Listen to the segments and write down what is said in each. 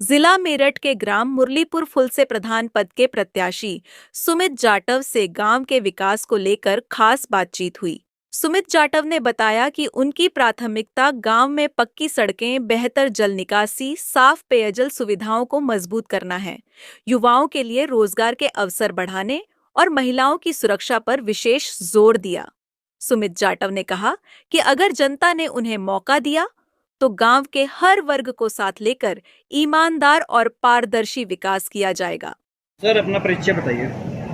जिला मेरठ के ग्राम मुरलीपुर फुलसे प्रधान पद के प्रत्याशी सुमित जाटव से गांव के विकास को लेकर खास बातचीत हुई। सुमित जाटव ने बताया कि उनकी प्राथमिकता गांव में पक्की सड़कें, बेहतर जल निकासी, साफ पेयजल सुविधाओं को मजबूत करना है। युवाओं के लिए रोजगार के अवसर बढ़ाने और महिलाओं की सुरक्षा पर विशेष जोर दिया। सुमित जाटव ने कहा कि अगर जनता ने उन्हें मौका दिया तो गांव के हर वर्ग को साथ लेकर ईमानदार और पारदर्शी विकास किया जाएगा। सर अपना परिचय बताइए।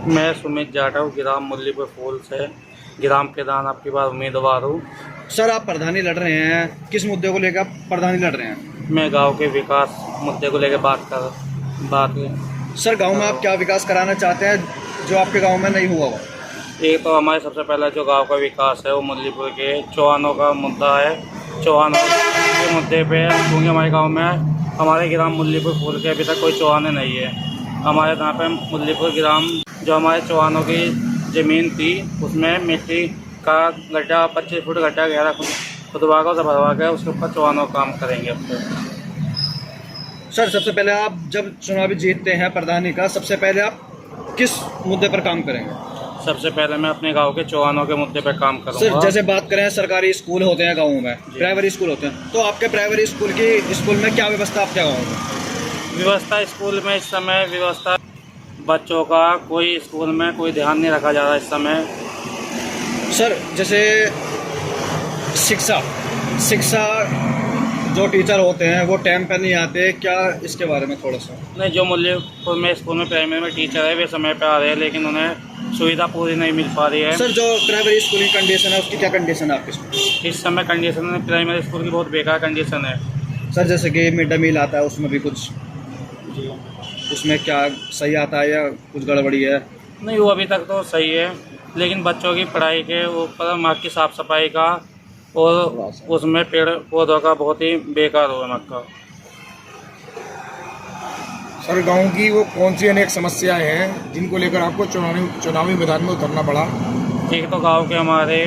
मैं सुमित जाटव ग्राम मुरलीपुर फूल से ग्राम प्रधान आपकी बार उम्मीदवार हूँ। सर आप प्रधानी लड़ रहे हैं, किस मुद्दे को लेकर आप प्रधानी लड़ रहे हैं? मैं गांव के विकास मुद्दे को लेकर बात सर गांव में आप क्या विकास कराना चाहते हैं जो आपके गांव में नहीं हुआ हो? एक तो हमारे सबसे पहला जो गांव का विकास है वो मुरलीपुर के चौहानों का मुद्दा है। चौहानों के मुद्दे पे क्योंकि हमारे गांव में हमारे ग्राम मुरलीपुर फूल के अभी तक कोई चौहाने नहीं है। हमारे यहाँ पे मुरलीपुर ग्राम जो हमारे चौहानों की ज़मीन थी उसमें मिट्टी का गड्ढा 25 फुट गड्ढा गहरा खुदवा कर भरवा के उसके ऊपर चौहानों काम करेंगे। अब तो सर सबसे पहले आप जब चुनावी जीतते हैं प्रधानी का, सबसे पहले आप किस मुद्दे पर काम करेंगे? सबसे पहले मैं अपने गांव के चौहानों के मुद्दे पर काम सर करूंगा। जैसे बात करें सरकारी स्कूल होते हैं गाँवों में, प्राइमरी स्कूल होते हैं, तो आपके प्राइमरी स्कूल में क्या व्यवस्था आपके गाँव में? व्यवस्था स्कूल में इस समय व्यवस्था बच्चों का कोई स्कूल में कोई ध्यान नहीं रखा जा रहा इस समय। सर जैसे शिक्षा जो टीचर होते हैं वो टाइम पर नहीं आते, क्या इसके बारे में थोड़ा सा? नहीं, जो मुरलीपुर में स्कूल में प्राइमरी में टीचर है वे समय पर आ रहे हैं लेकिन उन्हें सुविधा पूरी नहीं मिल पा रही है। सर जो प्राइमरी स्कूल की कंडीशन है उसकी क्या कंडीशन है आपके स्कूल? इस समय कंडीशन प्राइमरी स्कूल की बहुत बेकार कंडीशन है। सर जैसे कि मिड डे मील आता है उसमें भी कुछ, उसमें क्या सही आता है या कुछ गड़बड़ी है? नहीं, वो अभी तक तो सही है लेकिन बच्चों की पढ़ाई के ऊपर वहाँ की साफ़ सफाई का और उसमें पेड़ पौधों का बहुत ही बेकार हुआ मक्का। सर गांव की वो कौन सी अनेक समस्याएं हैं जिनको लेकर आपको चुनावी मैदान में उतरना पड़ा? एक तो गांव के हमारे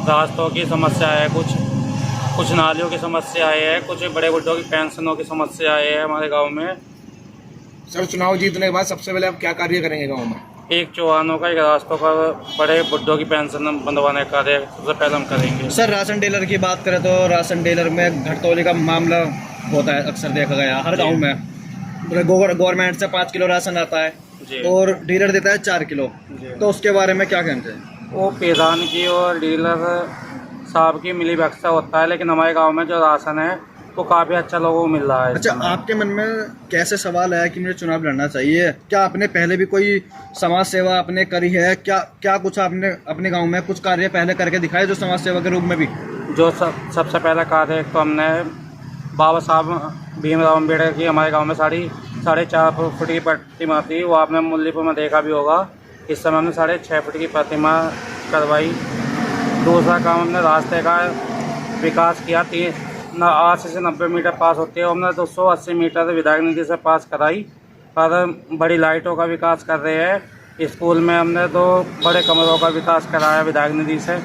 रास्तों की समस्या है, कुछ नालियों की समस्याएं है, कुछ बड़े बुढ़ों की पेंशनों की समस्याएं है हमारे गांव में। सर चुनाव जीतने के बाद सबसे पहले आप क्या कार्य करेंगे गांव में? एक चौहानों का, एक रास्तों का, बड़े बुढ़ों की पेंशन बंधवाने का कार्य सबसे पहले हम करेंगे। सर राशन डीलर की बात करें तो राशन डीलर में घटतौली का मामला होता है, अक्सर देखा गया हर गाँव में। गवर्नमेंट से 5 किलो राशन आता है और डीलर देता है 4 किलो, तो उसके बारे में क्या कहते हैं? वो प्रधान की और डीलर साहब की मिली भगत होता है लेकिन हमारे गांव में जो राशन है वो काफ़ी अच्छा लोगों को मिल रहा है। अच्छा, आपके मन में कैसे सवाल है कि मुझे चुनाव लड़ना चाहिए? क्या आपने पहले भी कोई समाज सेवा आपने करी है? क्या कुछ आपने अपने गांव में कुछ कार्य पहले करके दिखाए जो समाज सेवा के रूप में भी? जो सबसे पहला कार्य तो हमने बाबा साहब भीमराव अम्बेडकर की हमारे गांव में 4.5 फुट की प्रतिमा थी, वो आपने मुरलीपुर में देखा भी होगा। इस समय हमने 6.5 फुट की प्रतिमा करवाई। दूसरा काम हमने रास्ते का विकास किया। 80 से 90 मीटर पास होती है, हमने 280 मीटर विधायक निधि से पास कराई। और बड़ी लाइटों का विकास कर रहे हैं। स्कूल में हमने 2 बड़े कमरों का विकास कराया विधायक निधि से,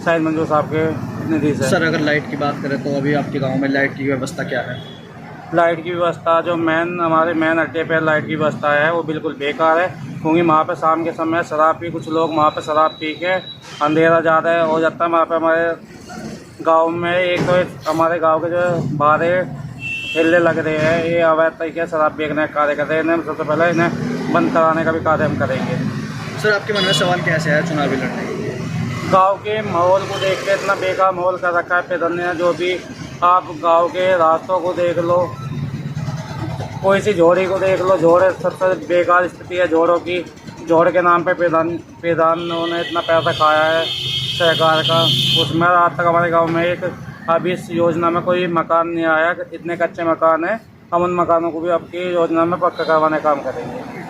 शायद मंजूर साहब के निधि से। सर अगर लाइट की बात करें तो अभी आपके गांव में लाइट की व्यवस्था क्या है? लाइट की व्यवस्था जो हमारे मेन अड्डे पर लाइट की व्यवस्था है वो बिल्कुल बेकार है क्योंकि वहाँ पे शाम के समय शराब पी कुछ लोग वहाँ पे शराब पी के अंधेरा ज़्यादा हो जाता है वहाँ पे हमारे गांव में। एक तो हमारे गांव के जो बाहर हिल्ले लग रहे हैं, ये अवैध तरीके से शराब बेचने का कार्य कर रहे हैं। इन्हें सबसे पहले इन्हें बंद कराने का भी कार्य हम करेंगे। सर आपके मन में सवाल कैसे है चुनावी लड़ने के लिए? गांव के माहौल को देख के इतना बेकार माहौल कर रखा है प्रधान ने। जो भी आप गांव के रास्तों को देख लो, कोई सी झोड़ी को देख लो, झोड़े सबसे बेकार स्थिति है झोड़ों की। झोड़ के नाम पे प्रधान ने इतना पैसा खाया है सरकार का, उसमें आज तक हमारे गांव में एक अभी इस योजना में कोई मकान नहीं आया। इतने कच्चे मकान हैं, हम उन मकानों को भी आपकी योजना में पक्का करवाने का काम करेंगे।